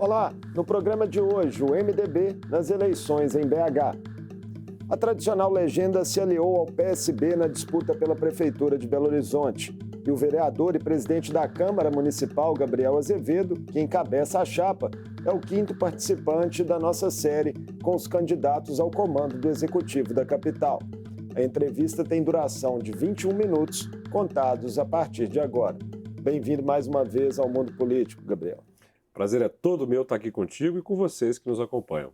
Olá, no programa de hoje, o MDB nas eleições em BH. A tradicional legenda se aliou ao PSB na disputa pela Prefeitura de Belo Horizonte. E o vereador e presidente da Câmara Municipal, Gabriel Azevedo, que encabeça a chapa, é o quinto participante da nossa série com os candidatos ao comando do Executivo da capital. A entrevista tem duração de 21 minutos, contados a partir de agora. Bem-vindo mais uma vez ao Mundo Político, Gabriel. Prazer é todo meu estar aqui contigo e com vocês que nos acompanham.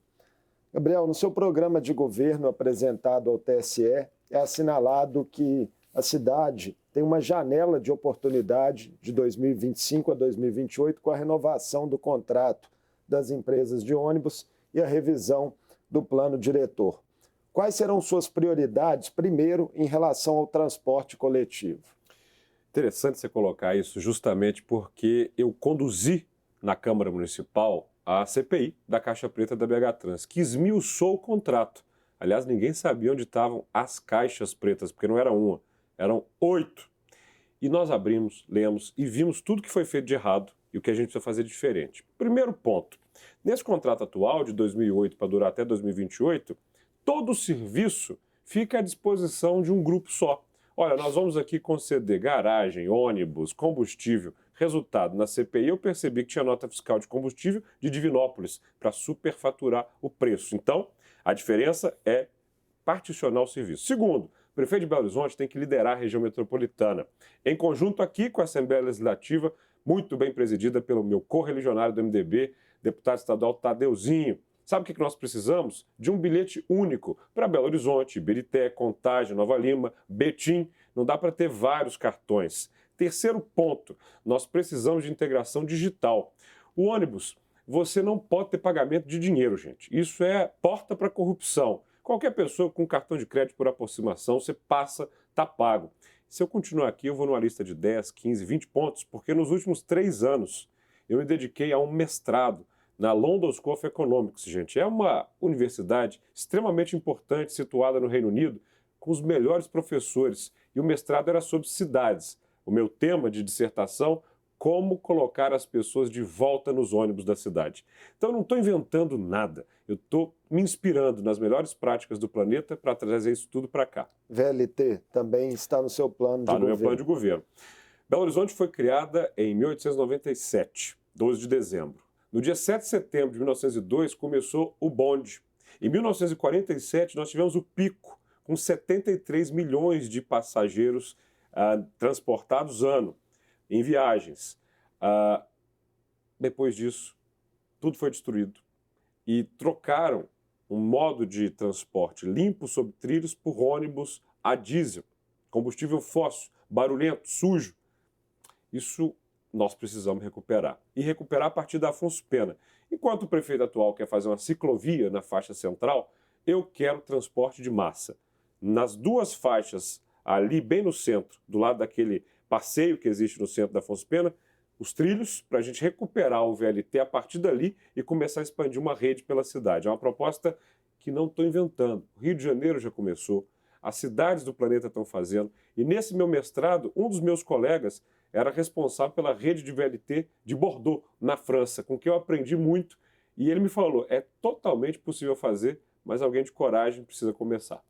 Gabriel, no seu programa de governo apresentado ao TSE, é assinalado que a cidade tem uma janela de oportunidade de 2025 a 2028 com a renovação do contrato das empresas de ônibus e a revisão do plano diretor. Quais serão suas prioridades, primeiro, em relação ao transporte coletivo? Interessante você colocar isso justamente porque eu conduzi na Câmara Municipal a CPI da Caixa Preta da BH Trans, que esmiuçou o contrato. Aliás, ninguém sabia onde estavam as caixas pretas, porque não era uma, eram 8. E nós abrimos, lemos e vimos tudo que foi feito de errado e o que a gente precisa fazer diferente. Primeiro ponto, nesse contrato atual de 2008 para durar até 2028, todo o serviço fica à disposição de um grupo só. Olha, nós vamos aqui conceder garagem, ônibus, combustível. Resultado, na CPI eu percebi que tinha nota fiscal de combustível de Divinópolis para superfaturar o preço. Então, a diferença é particionar o serviço. Segundo, o prefeito de Belo Horizonte tem que liderar a região metropolitana, em conjunto aqui com a Assembleia Legislativa, muito bem presidida pelo meu correligionário do MDB, deputado estadual Tadeuzinho. Sabe o que nós precisamos? De um bilhete único para Belo Horizonte, Ibirité, Contagem, Nova Lima, Betim. Não dá para ter vários cartões. Terceiro ponto, nós precisamos de integração digital. O ônibus, você não pode ter pagamento de dinheiro, gente. Isso é porta para corrupção. Qualquer pessoa com cartão de crédito por aproximação, você passa, está pago. Se eu continuar aqui, eu vou numa lista de 10, 15, 20 pontos, porque nos últimos 3 anos eu me dediquei a um mestrado na London School of Economics, gente. É uma universidade extremamente importante, situada no Reino Unido, com os melhores professores. E o mestrado era sobre cidades. O meu tema de dissertação, como colocar as pessoas de volta nos ônibus da cidade. Então, eu não estou inventando nada. Eu estou me inspirando nas melhores práticas do planeta para trazer isso tudo para cá. VLT também está no seu plano de governo? Está no meu plano de governo. Belo Horizonte foi criada em 1897, 12 de dezembro. No dia 7 de setembro de 1902, começou o bonde. Em 1947, nós tivemos o pico, com 73 milhões de passageiros transportados ano, em viagens. Depois disso, tudo foi destruído e trocaram um modo de transporte limpo sobre trilhos por ônibus a diesel, combustível fóssil, barulhento, sujo. Isso nós precisamos recuperar. E recuperar a partir da Afonso Pena. Enquanto o prefeito atual quer fazer uma ciclovia na faixa central, eu quero transporte de massa. Nas duas faixas, ali bem no centro, do lado daquele passeio que existe no centro da Afonso Pena, os trilhos, para a gente recuperar o VLT a partir dali e começar a expandir uma rede pela cidade. É uma proposta que não estou inventando. O Rio de Janeiro já começou, as cidades do planeta estão fazendo. E nesse meu mestrado, um dos meus colegas era responsável pela rede de VLT de Bordeaux, na França, com quem eu aprendi muito. E ele me falou, é totalmente possível fazer, mas alguém de coragem precisa começar.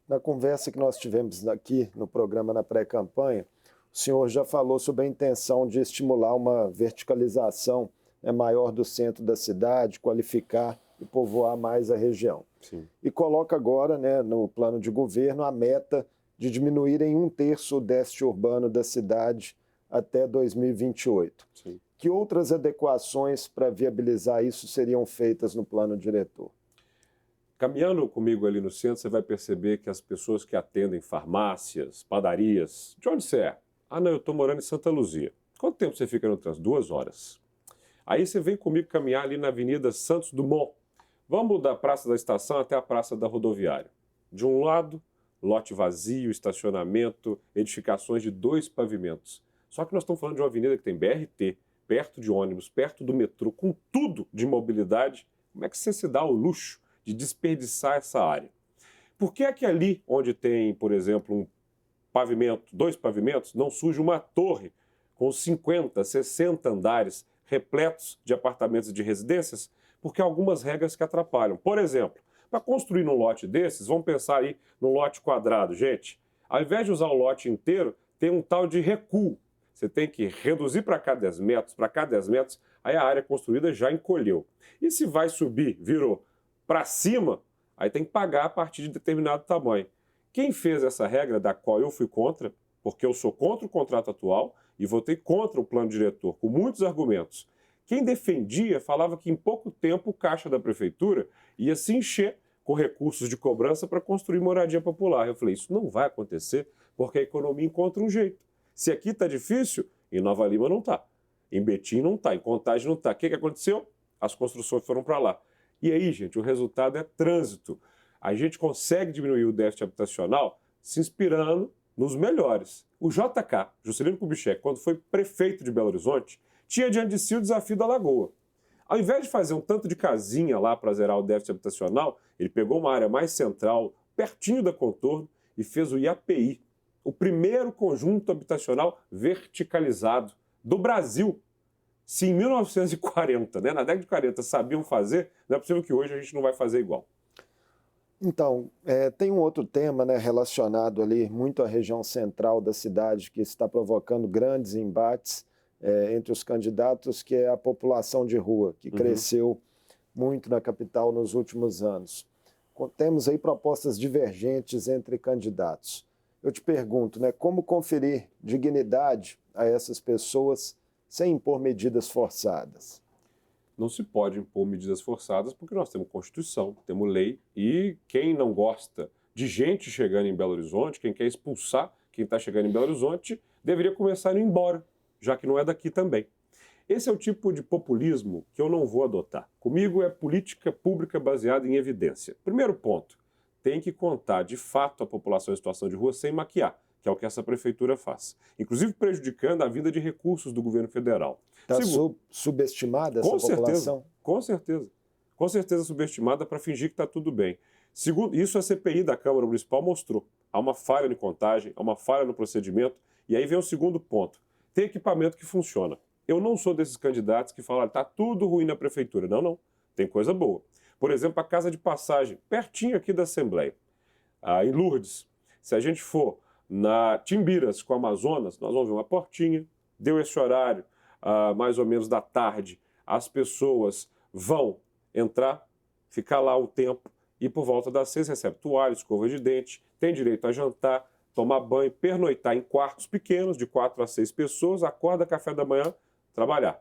Na conversa que nós tivemos aqui no programa na pré-campanha, o senhor já falou sobre a intenção de estimular uma verticalização maior do centro da cidade, qualificar e povoar mais a região. Sim. E coloca agora, no plano de governo, a meta de diminuir em 1/3 o déficit urbano da cidade até 2028. Sim. Que outras adequações para viabilizar isso seriam feitas no plano diretor? Caminhando comigo ali no centro, você vai perceber que as pessoas que atendem farmácias, padarias... De onde você é? Ah, não, eu estou morando em Santa Luzia. Quanto tempo você fica no trânsito? 2 horas. Aí você vem comigo caminhar ali na Avenida Santos Dumont. Vamos da Praça da Estação até a Praça da Rodoviária. De um lado, lote vazio, estacionamento, edificações de 2 pavimentos. Só que nós estamos falando de uma avenida que tem BRT, perto de ônibus, perto do metrô, com tudo de mobilidade. Como é que você se dá o luxo de desperdiçar essa área? Por que é que ali onde tem, por exemplo, um pavimento, 2 pavimentos, não surge uma torre com 50, 60 andares repletos de apartamentos e de residências, porque há algumas regras que atrapalham. Por exemplo, para construir num lote desses, vamos pensar aí no lote quadrado, gente. Ao invés de usar o lote inteiro, tem um tal de recuo. Você tem que reduzir para cá 10 metros, para cá 10 metros, aí a área construída já encolheu. E se vai subir, virou para cima, aí tem que pagar a partir de determinado tamanho. Quem fez essa regra, da qual eu fui contra, porque eu sou contra o contrato atual e votei contra o plano diretor, com muitos argumentos. Quem defendia falava que em pouco tempo o caixa da prefeitura ia se encher com recursos de cobrança para construir moradia popular. Eu falei, isso não vai acontecer, porque a economia encontra um jeito. Se aqui está difícil, em Nova Lima não está. Em Betim não está, em Contagem não está. O que aconteceu? As construções foram para lá. E aí, gente, o resultado é trânsito. A gente consegue diminuir o déficit habitacional se inspirando nos melhores. O JK, Juscelino Kubitschek, quando foi prefeito de Belo Horizonte, tinha diante de si o desafio da Lagoa. Ao invés de fazer um tanto de casinha lá para zerar o déficit habitacional, ele pegou uma área mais central, pertinho da Contorno, e fez o IAPI, o primeiro conjunto habitacional verticalizado do Brasil. Se em 1940, na década de 40, sabiam fazer, não é possível que hoje a gente não vai fazer igual. Então, tem um outro tema, né, relacionado ali muito à região central da cidade, que está provocando grandes embates entre os candidatos, que é a população de rua, que cresceu muito na capital nos últimos anos. Temos aí propostas divergentes entre candidatos. Eu te pergunto, né, como conferir dignidade a essas pessoas sem impor medidas forçadas? Não se pode impor medidas forçadas porque nós temos Constituição, temos lei, e quem não gosta de gente chegando em Belo Horizonte, quem quer expulsar quem está chegando em Belo Horizonte, deveria começar a ir embora, já que não é daqui também. Esse é o tipo de populismo que eu não vou adotar. Comigo é política pública baseada em evidência. Primeiro ponto, tem que contar de fato a população em situação de rua sem maquiar, que é o que essa prefeitura faz. Inclusive prejudicando a vinda de recursos do governo federal. Está subestimada essa população? Com certeza. Com certeza subestimada para fingir que está tudo bem. Segundo, isso a CPI da Câmara Municipal mostrou. Há uma falha de contagem, há uma falha no procedimento. E aí vem o segundo ponto. Tem equipamento que funciona. Eu não sou desses candidatos que falam, está tudo ruim na prefeitura. Não, não. Tem coisa boa. Por exemplo, a casa de passagem, pertinho aqui da Assembleia, em Lourdes. Se a gente for na Timbiras com Amazonas, nós vamos ver uma portinha, deu esse horário, mais ou menos da tarde, as pessoas vão entrar, ficar lá o tempo, e por volta das 6 recebe toalha, escova de dente, tem direito a jantar, tomar banho, pernoitar em quartos pequenos, de 4 a 6 pessoas, acorda, café da manhã, trabalhar.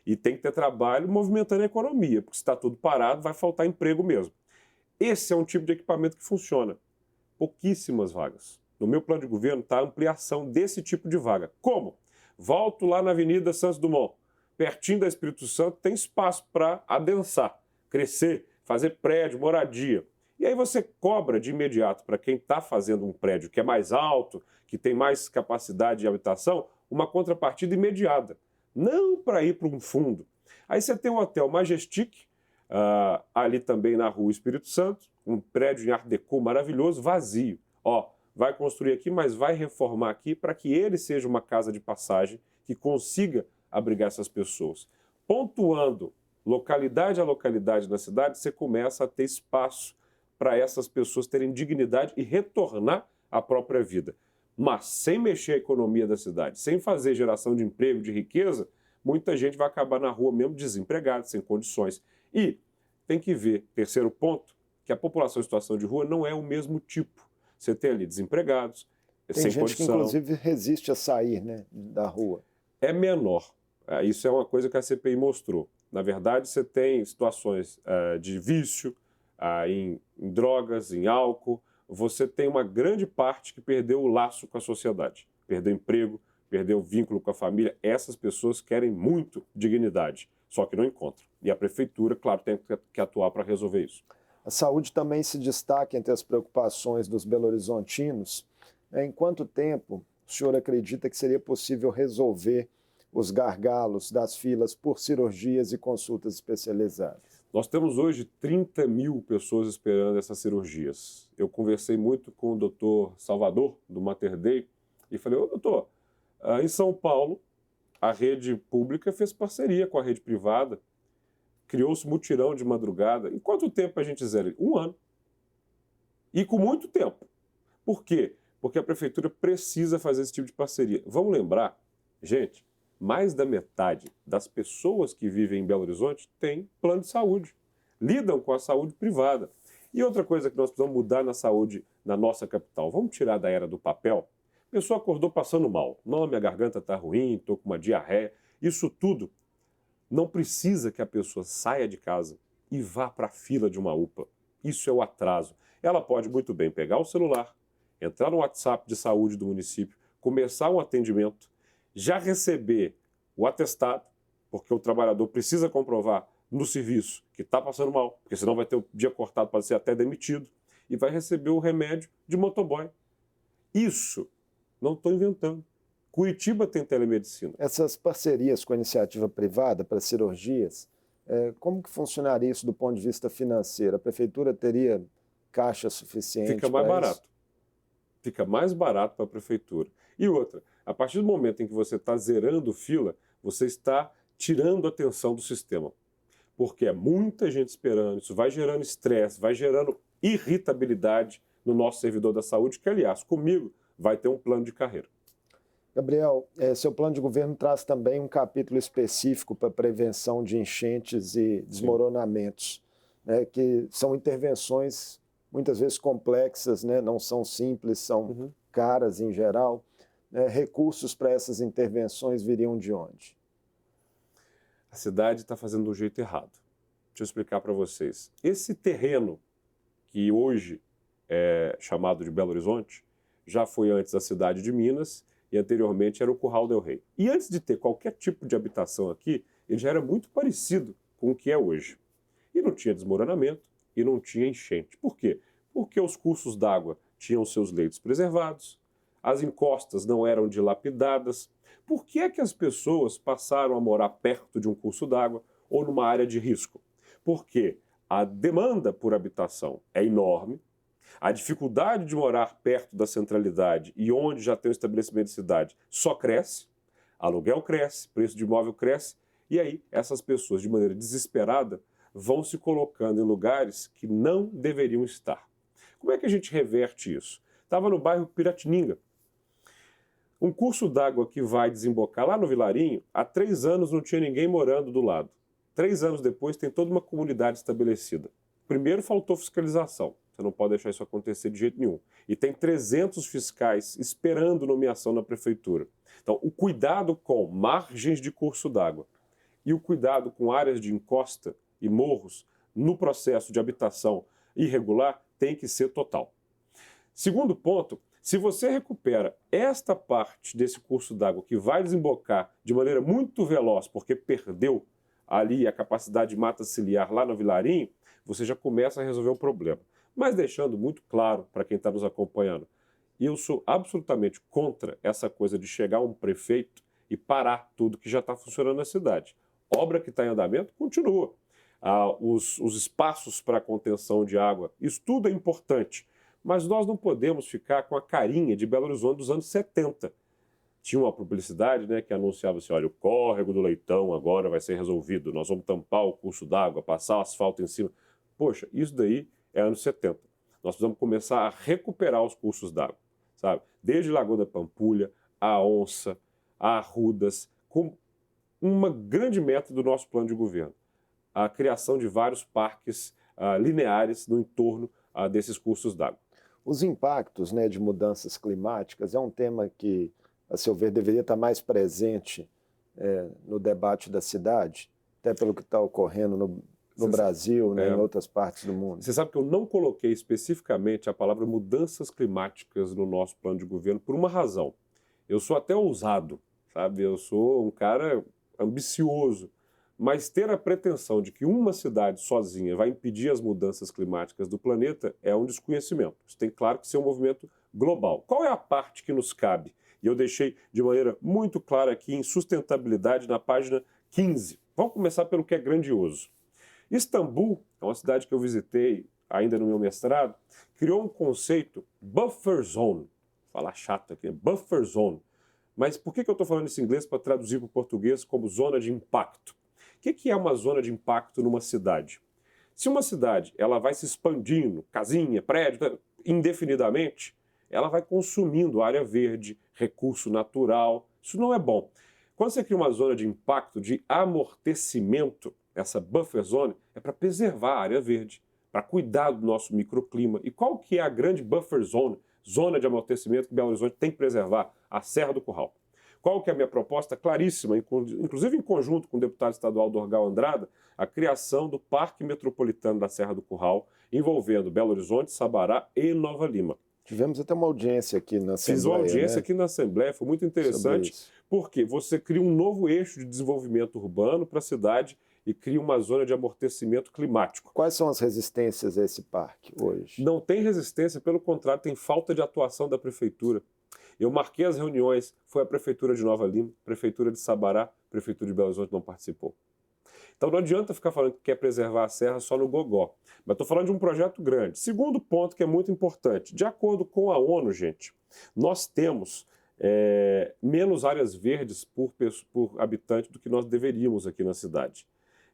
E tem que ter trabalho movimentando a economia, porque se está tudo parado, vai faltar emprego mesmo. Esse é um tipo de equipamento que funciona. Pouquíssimas vagas. No meu plano de governo está a ampliação desse tipo de vaga. Como? Volto lá na Avenida Santos Dumont. Pertinho da Espírito Santo tem espaço para adensar, crescer, fazer prédio, moradia. E aí você cobra de imediato para quem está fazendo um prédio que é mais alto, que tem mais capacidade de habitação, uma contrapartida imediata. Não para ir para um fundo. Aí você tem um hotel Majestic, ali também na rua Espírito Santo, um prédio em Art Deco maravilhoso, vazio. Vai construir aqui, mas vai reformar aqui para que ele seja uma casa de passagem que consiga abrigar essas pessoas. Pontuando localidade a localidade na cidade, você começa a ter espaço para essas pessoas terem dignidade e retornar à própria vida. Mas sem mexer a economia da cidade, sem fazer geração de emprego, de riqueza, muita gente vai acabar na rua mesmo desempregada, sem condições. E tem que ver, terceiro ponto, que a população em situação de rua não é o mesmo tipo. Você tem ali desempregados, tem sem gente condição. que inclusive resiste a sair, né, da rua. É menor. Isso é uma coisa que a CPI mostrou. Na verdade, você tem situações de vício, em drogas, em álcool. Você tem uma grande parte que perdeu o laço com a sociedade. Perdeu emprego, perdeu o vínculo com a família. Essas pessoas querem muito dignidade, só que não encontram. E a prefeitura, claro, tem que atuar para resolver isso. A saúde também se destaca entre as preocupações dos belo-horizontinos. Em quanto tempo o senhor acredita que seria possível resolver os gargalos das filas por cirurgias e consultas especializadas? Nós temos hoje 30 mil pessoas esperando essas cirurgias. Eu conversei muito com o doutor Salvador, do Mater Dei, e falei, doutor, em São Paulo, a rede pública fez parceria com a rede privada, criou-se mutirão de madrugada. Em quanto tempo a gente zera? 1 ano. E com muito tempo. Por quê? Porque a prefeitura precisa fazer esse tipo de parceria. Vamos lembrar, gente, mais da metade das pessoas que vivem em Belo Horizonte têm plano de saúde, lidam com a saúde privada. E outra coisa que nós precisamos mudar na saúde na nossa capital, vamos tirar da era do papel? A pessoa acordou passando mal. Não, minha garganta está ruim, estou com uma diarreia. Isso tudo não precisa que a pessoa saia de casa e vá para a fila de uma UPA. Isso é o atraso. Ela pode muito bem pegar o celular, entrar no WhatsApp de saúde do município, começar um atendimento, já receber o atestado, porque o trabalhador precisa comprovar no serviço que está passando mal, porque senão vai ter o dia cortado, pode ser até demitido, e vai receber o remédio de motoboy. Isso não estou inventando. Curitiba tem telemedicina. Essas parcerias com a iniciativa privada para cirurgias, como que funcionaria isso do ponto de vista financeiro? A prefeitura teria caixa suficiente? Fica mais barato. Fica mais barato para a prefeitura. E outra, a partir do momento em que você está zerando fila, você está tirando a atenção do sistema. Porque é muita gente esperando, isso vai gerando estresse, vai gerando irritabilidade no nosso servidor da saúde, que, aliás, comigo vai ter um plano de carreira. Gabriel, seu plano de governo traz também um capítulo específico para prevenção de enchentes e desmoronamentos, né, que são intervenções muitas vezes complexas, né, não são simples, são caras em geral. Recursos para essas intervenções viriam de onde? A cidade está fazendo do jeito errado. Deixa eu explicar para vocês. Esse terreno, que hoje é chamado de Belo Horizonte, já foi antes a cidade de Minas e anteriormente era o Curral del Rei. E antes de ter qualquer tipo de habitação aqui, ele já era muito parecido com o que é hoje. E não tinha desmoronamento e não tinha enchente. Por quê? Porque os cursos d'água tinham seus leitos preservados, as encostas não eram dilapidadas. Por que é que as pessoas passaram a morar perto de um curso d'água ou numa área de risco? Porque a demanda por habitação é enorme, a dificuldade de morar perto da centralidade e onde já tem um estabelecimento de cidade só cresce, aluguel cresce, preço de imóvel cresce, e aí essas pessoas, de maneira desesperada, vão se colocando em lugares que não deveriam estar. Como é que a gente reverte isso? Estava no bairro Piratininga. Um curso d'água que vai desembocar lá no Vilarinho, há 3 anos não tinha ninguém morando do lado. 3 anos depois tem toda uma comunidade estabelecida. Primeiro faltou fiscalização. Você não pode deixar isso acontecer de jeito nenhum. E tem 300 fiscais esperando nomeação na prefeitura. Então, o cuidado com margens de curso d'água e o cuidado com áreas de encosta e morros no processo de habitação irregular tem que ser total. Segundo ponto, se você recupera esta parte desse curso d'água que vai desembocar de maneira muito veloz, porque perdeu ali a capacidade de mata ciliar lá no Vilarinho, você já começa a resolver o problema. Mas deixando muito claro para quem está nos acompanhando, eu sou absolutamente contra essa coisa de chegar um prefeito e parar tudo que já está funcionando na cidade. Obra que está em andamento, continua. Os espaços para contenção de água, isso tudo é importante. Mas nós não podemos ficar com a carinha de Belo Horizonte dos anos 70. Tinha uma publicidade, né, que anunciava assim, olha, o córrego do Leitão agora vai ser resolvido, nós vamos tampar o curso d'água, passar o asfalto em cima. Poxa, isso daí é anos 70. Nós precisamos começar a recuperar os cursos d'água, sabe? Desde Lagoa da Pampulha, a Onça, a Arrudas, com uma grande meta do nosso plano de governo, a criação de vários parques lineares no entorno desses cursos d'água. Os impactos, né, de mudanças climáticas é um tema que, a seu ver, deveria estar mais presente no debate da cidade, até pelo que está ocorrendo no Brasil, né, em outras partes do mundo. Você sabe que eu não coloquei especificamente a palavra mudanças climáticas no nosso plano de governo por uma razão. Eu sou até ousado, sabe? Eu sou um cara ambicioso. Mas ter a pretensão de que uma cidade sozinha vai impedir as mudanças climáticas do planeta é um desconhecimento. Isso tem, claro, que ser um movimento global. Qual é a parte que nos cabe? E eu deixei de maneira muito clara aqui em sustentabilidade na página 15. Vamos começar pelo que é grandioso. Istambul, é uma cidade que eu visitei ainda no meu mestrado, criou um conceito Buffer Zone. Vou falar chato aqui, Buffer Zone. Mas por que eu estou falando isso em inglês para traduzir para o português como zona de impacto? O que é uma zona de impacto numa cidade? Se uma cidade ela vai se expandindo, casinha, prédio, indefinidamente, ela vai consumindo área verde, recurso natural. Isso não é bom. Quando você cria uma zona de impacto, de amortecimento, essa buffer zone é para preservar a área verde, para cuidar do nosso microclima. E qual que é a grande buffer zone, zona de amortecimento que Belo Horizonte tem que preservar? A Serra do Curral. Qual que é a minha proposta? Claríssima, inclusive em conjunto com o deputado estadual Dorgal Andrada, a criação do Parque Metropolitano da Serra do Curral, envolvendo Belo Horizonte, Sabará e Nova Lima. Tivemos até uma audiência aqui na Assembleia. Fiz uma audiência, né? aqui na Assembleia, foi muito interessante, porque você cria um novo eixo de desenvolvimento urbano para a cidade e cria uma zona de amortecimento climático. Quais são as resistências a esse parque hoje? Não tem resistência, pelo contrário, tem falta de atuação da prefeitura. Eu marquei as reuniões, foi a Prefeitura de Nova Lima, Prefeitura de Sabará, Prefeitura de Belo Horizonte não participou. Então não adianta ficar falando que quer preservar a serra só no gogó. Mas estou falando de um projeto grande. Segundo ponto que é muito importante, de acordo com a ONU, gente, nós temos menos áreas verdes por habitante do que nós deveríamos aqui na cidade.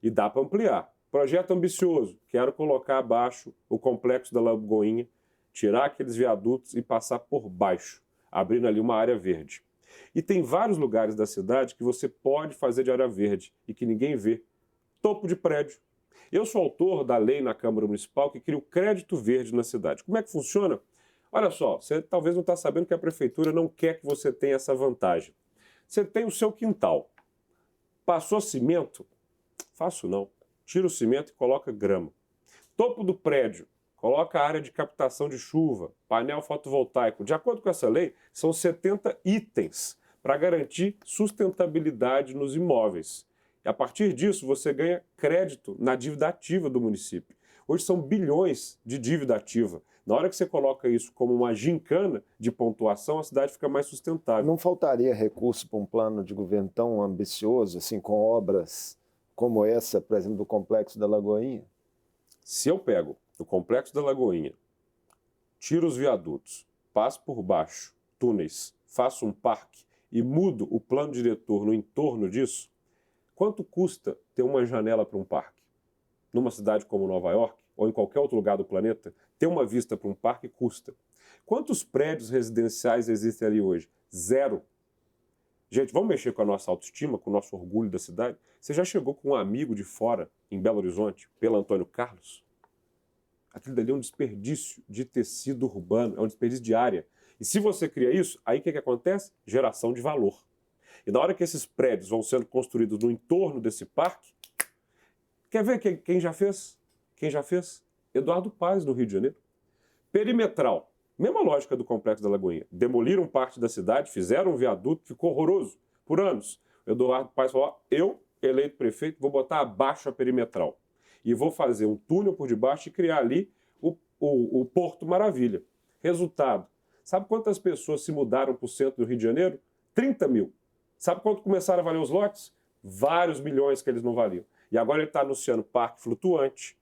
E dá para ampliar. Projeto ambicioso, quero colocar abaixo o complexo da Lagoinha, tirar aqueles viadutos e passar por baixo, abrindo ali uma área verde. E tem vários lugares da cidade que você pode fazer de área verde e que ninguém vê. Topo de prédio. Eu sou autor da lei na Câmara Municipal que cria o crédito verde na cidade. Como é que funciona? Olha só, você talvez não está sabendo que a prefeitura não quer que você tenha essa vantagem. Você tem o seu quintal. Passou cimento? Faço não. Tira o cimento e coloca grama. Topo do prédio. Coloca a área de captação de chuva, painel fotovoltaico. De acordo com essa lei, são 70 itens para garantir sustentabilidade nos imóveis. E a partir disso, você ganha crédito na dívida ativa do município. Hoje são bilhões de dívida ativa. Na hora que você coloca isso como uma gincana de pontuação, a cidade fica mais sustentável. Não faltaria recurso para um plano de governo tão ambicioso, assim, com obras como essa, por exemplo, do Complexo da Lagoinha? Se eu pego o Complexo da Lagoinha, tiro os viadutos, passo por baixo, túneis, faço um parque e mudo o plano diretor no entorno disso, quanto custa ter uma janela para um parque? Numa cidade como Nova York, ou em qualquer outro lugar do planeta, ter uma vista para um parque custa. Quantos prédios residenciais existem ali hoje? Zero. Gente, vamos mexer com a nossa autoestima, com o nosso orgulho da cidade? Você já chegou com um amigo de fora, em Belo Horizonte, pela Antônio Carlos? Aquilo dali é um desperdício de tecido urbano, é um desperdício de área. E se você cria isso, aí o que acontece? Geração de valor. E na hora que esses prédios vão sendo construídos no entorno desse parque, quer ver quem já fez? Quem já fez? Eduardo Paes, no Rio de Janeiro. Perimetral. Mesma lógica do Complexo da Lagoinha. Demoliram parte da cidade, fizeram um viaduto, ficou horroroso por anos. Eduardo Paes falou, eu, eleito prefeito, vou botar abaixo a perimetral. E vou fazer um túnel por debaixo e criar ali o Porto Maravilha. Resultado, sabe quantas pessoas se mudaram para o centro do Rio de Janeiro? 30 mil. Sabe quanto começaram a valer os lotes? Vários milhões que eles não valiam. E agora ele está anunciando parque flutuante,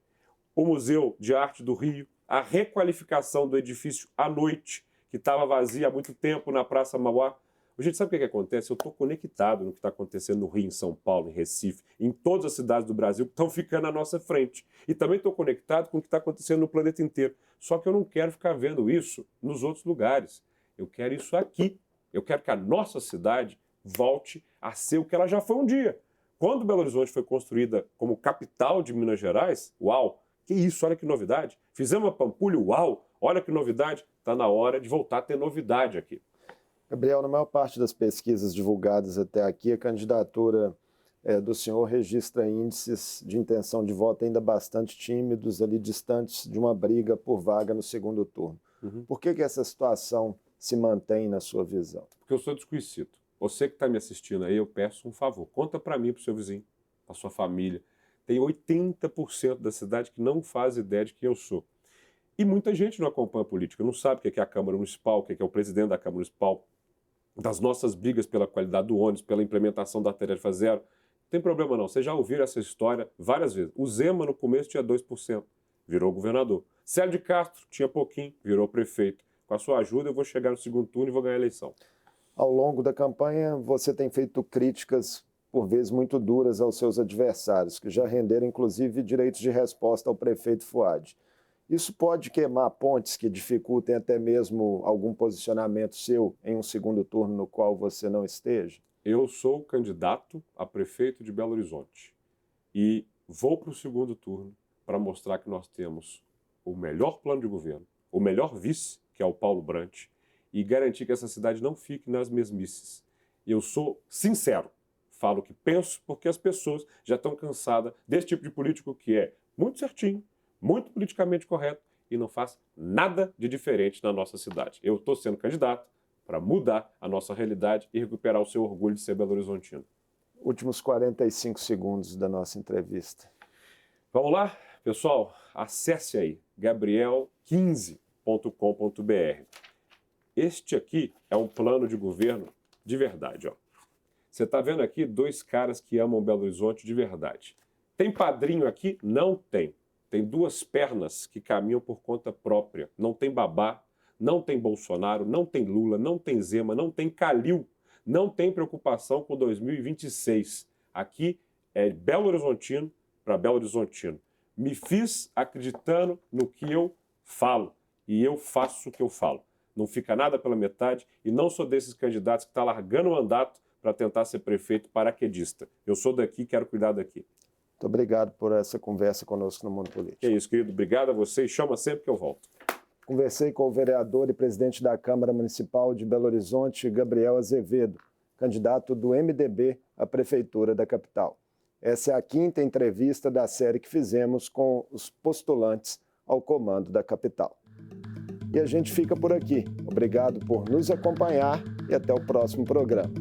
o Museu de Arte do Rio, a requalificação do edifício à noite, que estava vazio há muito tempo na Praça Mauá. Gente, sabe o que acontece? Eu estou conectado no que está acontecendo no Rio, em São Paulo, em Recife, em todas as cidades do Brasil que estão ficando à nossa frente. E também estou conectado com o que está acontecendo no planeta inteiro. Só que eu não quero ficar vendo isso nos outros lugares. Eu quero isso aqui. Eu quero que a nossa cidade volte a ser o que ela já foi um dia. Quando Belo Horizonte foi construída como capital de Minas Gerais, uau, que isso, olha que novidade. Fizemos a Pampulha, uau, olha que novidade. Está na hora de voltar a ter novidade aqui. Gabriel, na maior parte das pesquisas divulgadas até aqui, a candidatura do senhor registra índices de intenção de voto ainda bastante tímidos, ali distantes de uma briga por vaga no segundo turno. Por que essa situação se mantém na sua visão? Porque eu sou desconhecido. Você que está me assistindo aí, eu peço um favor. Conta para mim, para o seu vizinho, para sua família. Tem 80% da cidade que não faz ideia de quem eu sou. E muita gente não acompanha a política, não sabe o que é a Câmara Municipal, o que é o presidente da Câmara Municipal, das nossas brigas pela qualidade do ônibus, pela implementação da tarefa zero. Não tem problema não, vocês já ouviram essa história várias vezes. O Zema no começo tinha 2%, virou governador. Célio de Castro tinha pouquinho, virou prefeito. Com a sua ajuda eu vou chegar no segundo turno e vou ganhar a eleição. Ao longo da campanha, você tem feito críticas, por vezes muito duras, aos seus adversários, que já renderam inclusive direitos de resposta ao prefeito Fuad. Isso pode queimar pontes que dificultem até mesmo algum posicionamento seu em um segundo turno no qual você não esteja? Eu sou candidato a prefeito de Belo Horizonte e vou para o segundo turno para mostrar que nós temos o melhor plano de governo, o melhor vice, que é o Paulo Brant, e garantir que essa cidade não fique nas mesmices. E eu sou sincero, falo o que penso, porque as pessoas já estão cansadas desse tipo de político que é muito certinho, muito politicamente correto e não faz nada de diferente na nossa cidade. Eu estou sendo candidato para mudar a nossa realidade e recuperar o seu orgulho de ser belo-horizontino. Últimos 45 segundos da nossa entrevista. Vamos lá? Pessoal, acesse aí gabriel15.com.br. Este aqui é um plano de governo de verdade. Ó. Você está vendo aqui dois caras que amam Belo Horizonte de verdade. Tem padrinho aqui? Não tem. Tem duas pernas que caminham por conta própria. Não tem babá, não tem Bolsonaro, não tem Lula, não tem Zema, não tem Calil, não tem preocupação com 2026. Aqui é Belo Horizontino para Belo Horizontino. Me fiz acreditando no que eu falo e eu faço o que eu falo. Não fica nada pela metade e não sou desses candidatos que está largando o mandato para tentar ser prefeito paraquedista. Eu sou daqui, quero cuidar daqui. Muito obrigado por essa conversa conosco no Mundo Político. É isso, querido. Obrigado a você e chama sempre que eu volto. Conversei com o vereador e presidente da Câmara Municipal de Belo Horizonte, Gabriel Azevedo, candidato do MDB à Prefeitura da capital. Essa é a 5ª entrevista da série que fizemos com os postulantes ao comando da capital. E a gente fica por aqui. Obrigado por nos acompanhar e até o próximo programa.